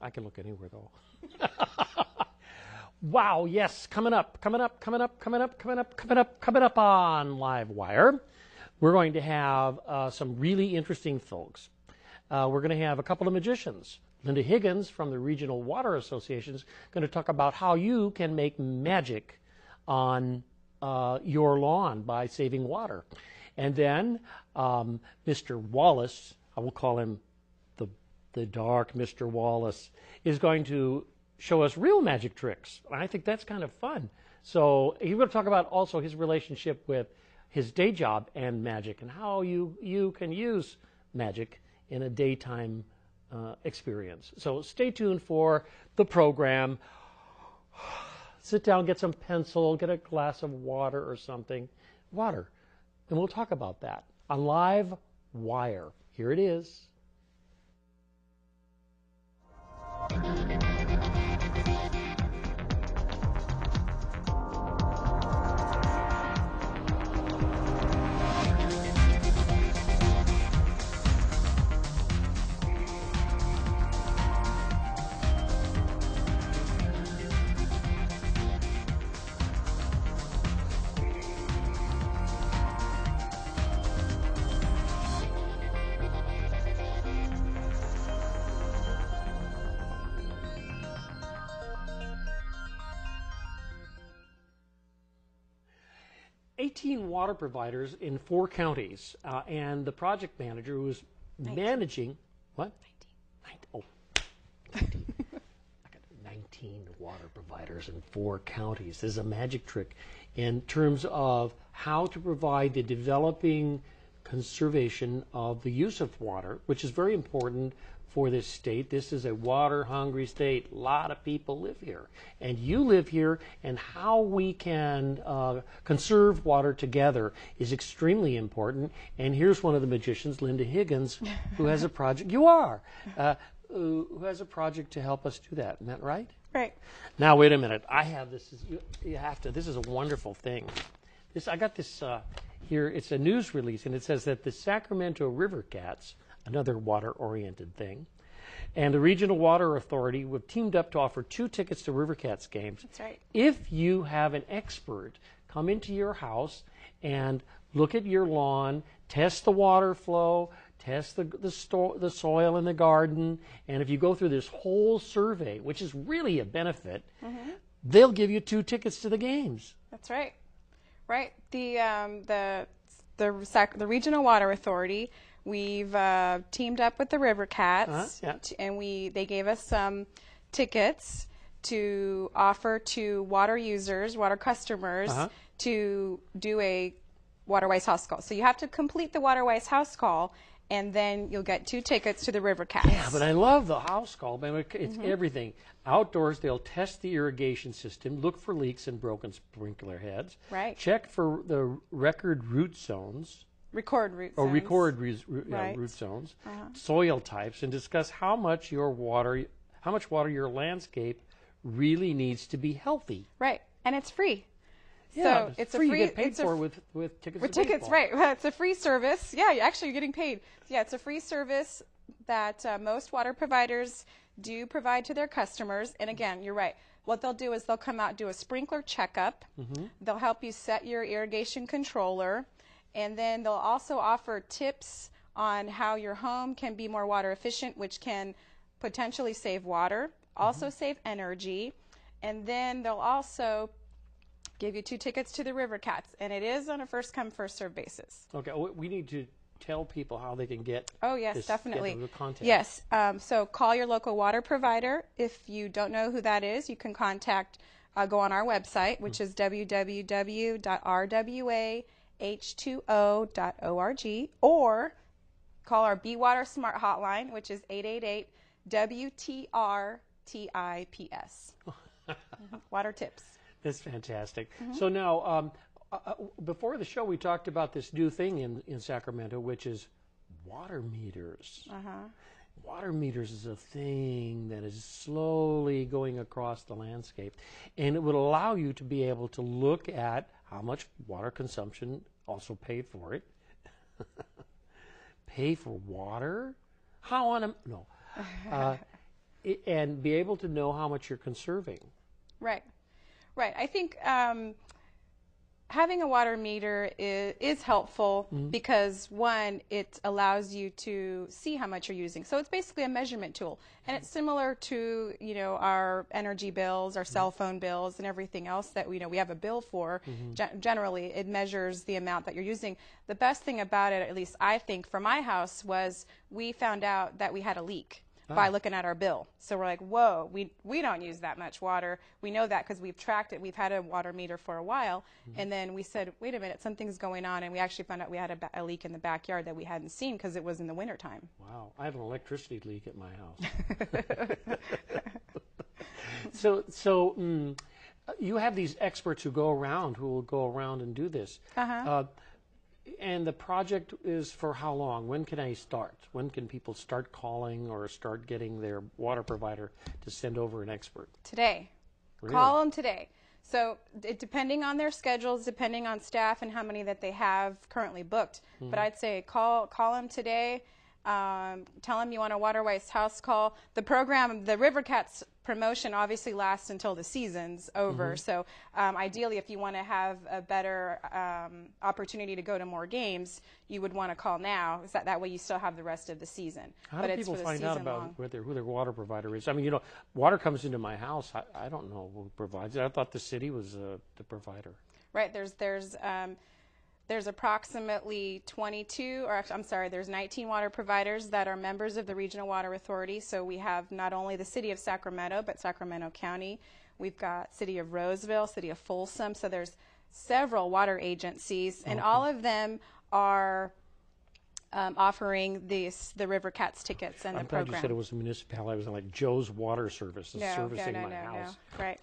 I can look anywhere though. Wow, yes, coming up on Livewire, we're going to have some really interesting folks. We're going to have a couple of magicians. Linda Higgins from the Regional Water Association is going to talk about how you can make magic on your lawn by saving water. And then Mr. Wallace, I will call him the dark Mr. Wallace, is going to show us real magic tricks. And I think that's kind of fun. So he's going to talk about also his relationship with his day job and magic and how you can use magic in a daytime experience. So stay tuned for the program. Sit down, get some pencil, get a glass of water or something. Water. And we'll talk about that on Live Wire. Here it is. Water providers in 4 counties, and the project manager who was 19. Managing what? 19. 19. I got 19 water providers in 4 counties. This is a magic trick in terms of how to provide the developing conservation of the use of water, which is very important for this state. This is a water-hungry state. A lot of people live here. And you live here, and how we can conserve water together is extremely important. And here's one of the magicians, Linda Higgins, who has a project. You are! Who has a project to help us do that. Isn't that right? Right. Now, wait a minute. I have this. You have to. This is a wonderful thing. I got this here. It's a news release, and it says that the Sacramento River Cats, another water-oriented thing, and the Regional Water Authority have teamed up to offer 2 tickets to River Cats games. That's right. If you have an expert come into your house and look at your lawn, test the water flow, test the soil in the garden, and if you go through this whole survey, which is really a benefit, they'll give you 2 tickets to the games. That's right. Right. The Regional Water Authority, we've teamed up with the River Cats, and they gave us some tickets to offer to water users, water customers, to do a Waterwise house call. So you have to complete the Waterwise house call, and then you'll get 2 tickets to the River Cats. Yeah, but I love the house call. It's everything. Outdoors, they'll test the irrigation system, look for leaks and broken sprinkler heads. Right. Check for the record root zones. Record root zones. Or record root zones, soil types, and discuss how much water your landscape really needs to be healthy. Right, and it's free. Yeah, so it's free. a free. You get paid for with tickets. With to tickets, baseball. right? It's a free service. Yeah, actually, you're getting paid. Yeah, it's a free service that most water providers do provide to their customers. And again, you're right. What they'll do is they'll come out and do a sprinkler checkup. They'll help you set your irrigation controller. And then they'll also offer tips on how your home can be more water efficient, which can potentially save water, also save energy. And then they'll also give you 2 tickets to the River Cats. And it is on a first-come, first-served basis. Okay, we need to tell people how they can get definitely. Get the contact. Yes, so call your local water provider. If you don't know who that is, you can go on our website, which is www.rwah2o.org, or call our Be Water Smart hotline, which is 888-WTR-TIPS. Water tips. That's fantastic. So now, before the show, we talked about this new thing in Sacramento, which is water meters. Water meters is a thing that is slowly going across the landscape, and it would allow you to be able to look at how much water consumption, also pay for it. Pay for water? How on a... No. and be able to know how much you're conserving. Right. Right. I think having a water meter is helpful because, one, it allows you to see how much you're using. So it's basically a measurement tool. And it's similar to, our energy bills, our cell phone bills, and everything else that we have a bill for. Generally, it measures the amount that you're using. The best thing about it, at least I think, for my house, was we found out that we had a leak by looking at our bill. So we're like, whoa, we don't use that much water. We know that because we've tracked it. We've had a water meter for a while. And then we said, wait a minute, something's going on. And we actually found out we had a leak in the backyard that we hadn't seen because it was in the wintertime. Wow. I have an electricity leak at my house. So you have these experts who will go around and do this. And the project is for how long? When can I start? When can people start calling or start getting their water provider to send over an expert? Today. Really? Call them today. So depending on their schedules, depending on staff and how many that they have currently booked. But I'd say call them today. Tell them you want a WaterWise house call. The program, the River Cats promotion, obviously lasts until the season's over. So ideally, if you want to have a better opportunity to go to more games, you would want to call now. That way you still have the rest of the season. How do people find out about who their water provider is? I mean, water comes into my house. I don't know who provides it. I thought the city was the provider. Right. There's approximately there's 19 water providers that are members of the Regional Water Authority. So we have not only the City of Sacramento, but Sacramento County. We've got City of Roseville, City of Folsom. So there's several water agencies, and all of them are offering the River Cats tickets and the program. I'm glad you said it was a municipality. I was like Joe's Water Service is servicing my house. No. Right.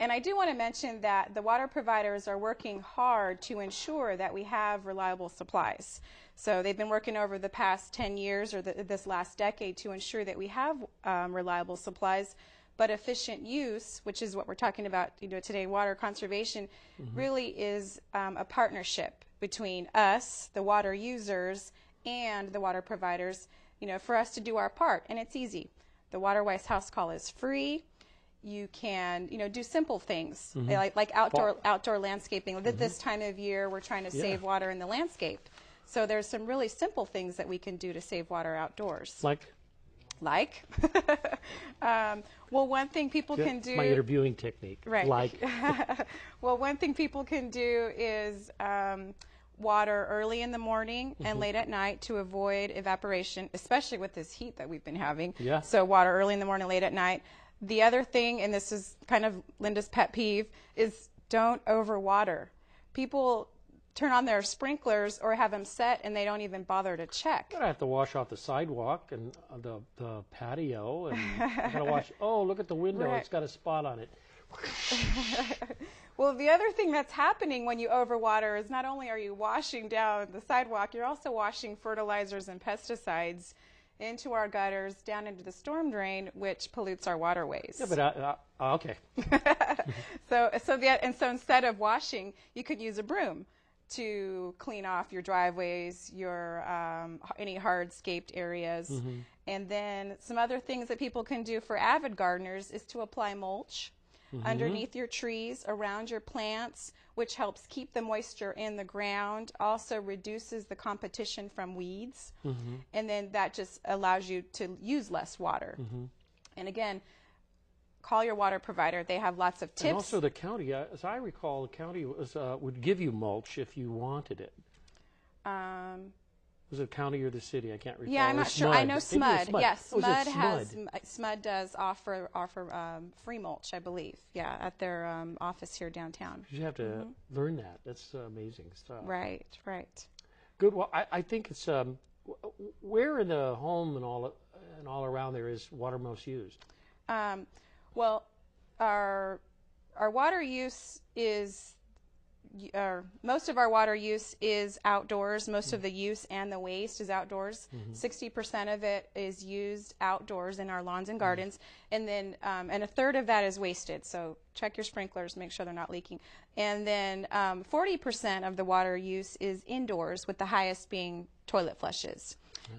And I do want to mention that the water providers are working hard to ensure that we have reliable supplies. So they've been working over the past 10 years or this last decade to ensure that we have reliable supplies. But efficient use, which is what we're talking about today, water conservation, really is a partnership between us, the water users, and the water providers, for us to do our part. And it's easy. The WaterWise house call is free. You can, do simple things like outdoor landscaping. This time of year, we're trying to save water in the landscape. So there's some really simple things that we can do to save water outdoors. Like? Well, one thing people can do. My interviewing technique. Right. Well, one thing people can do is water early in the morning and late at night to avoid evaporation, especially with this heat that we've been having. Yeah. So water early in the morning, late at night. The other thing, and this is kind of Linda's pet peeve, is don't overwater. People turn on their sprinklers or have them set and they don't even bother to check. I have to wash off the sidewalk and the patio, and I gotta wash. Oh, look at the window; Right. It's got a spot on it. Well, the other thing that's happening when you overwater is not only are you washing down the sidewalk, you're also washing fertilizers and pesticides into our gutters, down into the storm drain, which pollutes our waterways. Yeah, but okay. So instead of washing, you could use a broom to clean off your driveways, your any hardscaped areas. And then some other things that people can do for avid gardeners is to apply mulch underneath your trees, around your plants, which helps keep the moisture in the ground, also reduces the competition from weeds, and then that just allows you to use less water. And again, call your water provider. They have lots of tips. And also the county, as I recall, the county would give you mulch if you wanted it. Was it county or the city? I can't recall. Yeah, I'm not sure. I know SMUD. Yes, SMUD. SMUD does offer free mulch, I believe. Yeah, at their office here downtown. You have to learn that. That's amazing stuff. Right. Good. Well, I think it's where in the home and all around there is water most used? Well, our water use is. Most of our water use is outdoors. Most of the use and the waste is outdoors. 60% of it is used outdoors in our lawns and gardens, and then and a third of that is wasted. So check your sprinklers, make sure they're not leaking. And then 40% of the water use is indoors, with the highest being toilet flushes.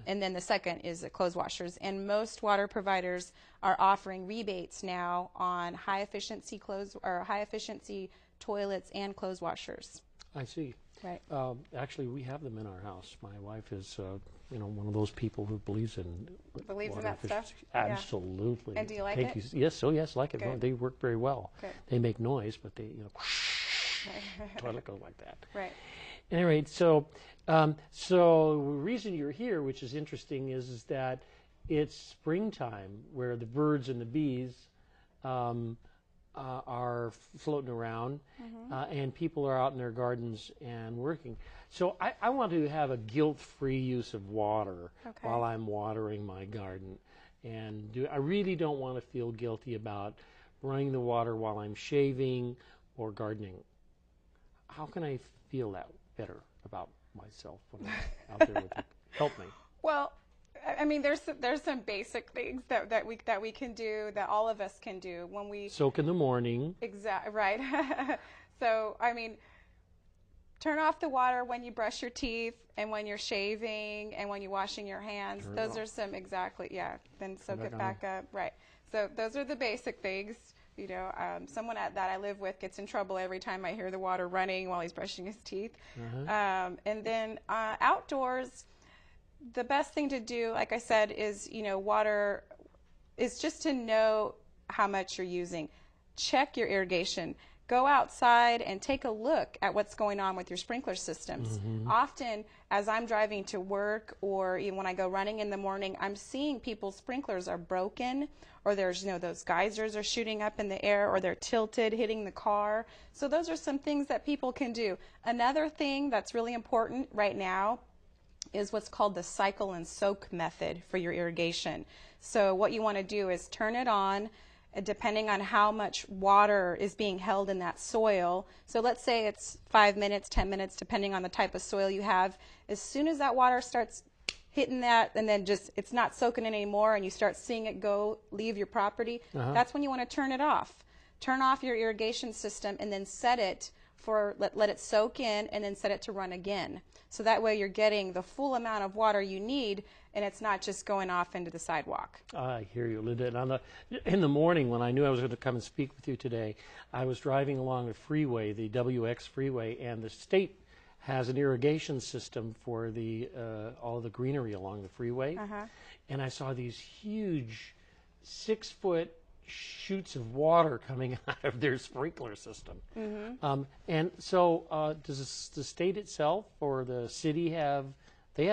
And then the second is the clothes washers. And most water providers are offering rebates now on high efficiency clothes or high efficiency toilets and clothes washers. I see. Right. Actually, we have them in our house. My wife is, one of those people who believes in Believes in water that stuff? efficiency. Absolutely. And do you like it? Yes, like it. Good. They work very well. Good. They make noise, but they, toilet goes like that. Right. Anyway, so the reason you're here, which is interesting, is that it's springtime where the birds and the bees are floating around, and people are out in their gardens and working. So I want to have a guilt-free use of water while I'm watering my garden, and I really don't want to feel guilty about running the water while I'm shaving or gardening. How can I feel that better about myself when I'm out there with you? Help me. Well, I mean, there's some basic things that we can do, that all of us can do when we soak in the morning. Exactly right. So I mean, turn off the water when you brush your teeth and when you're shaving and when you're washing your hands. Those are some Then soak it back up. Right. So those are the basic things. Someone that I live with gets in trouble every time I hear the water running while he's brushing his teeth. And then outdoors, the best thing to do, like I said, is, water is just to know how much you're using. Check your irrigation. Go outside and take a look at what's going on with your sprinkler systems. Often, as I'm driving to work or even when I go running in the morning, I'm seeing people's sprinklers are broken, or there's, those geysers are shooting up in the air, or they're tilted, hitting the car. So those are some things that people can do. Another thing that's really important right now is what's called the cycle and soak method for your irrigation. So what you want to do is turn it on, depending on how much water is being held in that soil. So let's say it's 5 minutes, 10 minutes, depending on the type of soil you have. As soon as that water starts hitting that, and then it's not soaking in anymore, and you start seeing it leave your property, that's when you want to turn it off. Turn off your irrigation system and then set it for, let it soak in, and then set it to run again. So that way you're getting the full amount of water you need, and it's not just going off into the sidewalk. I hear you, Linda. And in the morning, when I knew I was going to come and speak with you today, I was driving along the freeway, the WX freeway, and the state has an irrigation system for all the greenery along the freeway. And I saw these huge 6-foot shoots of water coming out of their sprinkler system. And so does the state itself or the city have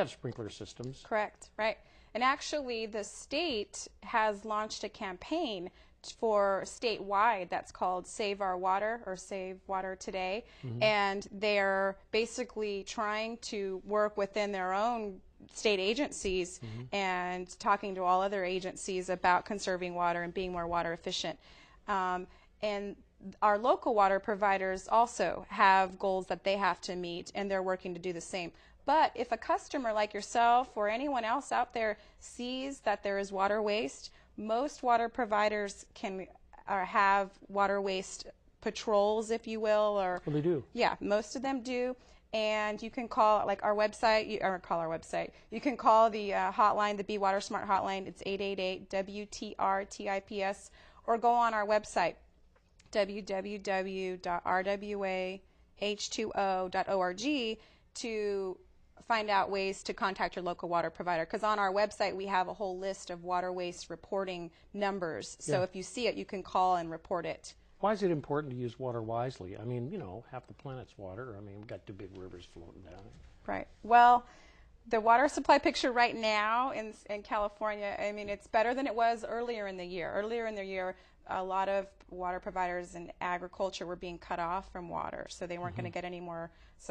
sprinkler systems? Correct, right. And actually the state has launched a campaign for statewide that's called Save Our Water, or Save Water Today. And they're basically trying to work within their own state agencies and talking to all other agencies about conserving water and being more water efficient. And our local water providers also have goals that they have to meet, and they're working to do the same. But if a customer like yourself or anyone else out there sees that there is water waste, most water providers can have water waste patrols, if you will. Or Well, they do. Yeah, most of them do. And you can call our website, or call our website. You can call the hotline, the Be Water Smart hotline. It's 888-WTR-TIPS, or go on our website, www.rwah2o.org, to find out ways to contact your local water provider. Because on our website, we have a whole list of water waste reporting numbers. So if you see it, you can call and report it. Why is it important to use water wisely? I mean, half the planet's water. I mean, we've got 2 big rivers floating down. Right. Well, the water supply picture right now in California, I mean, it's better than it was earlier in the year. Earlier in the year, a lot of water providers in agriculture were being cut off from water, so they weren't going to get any more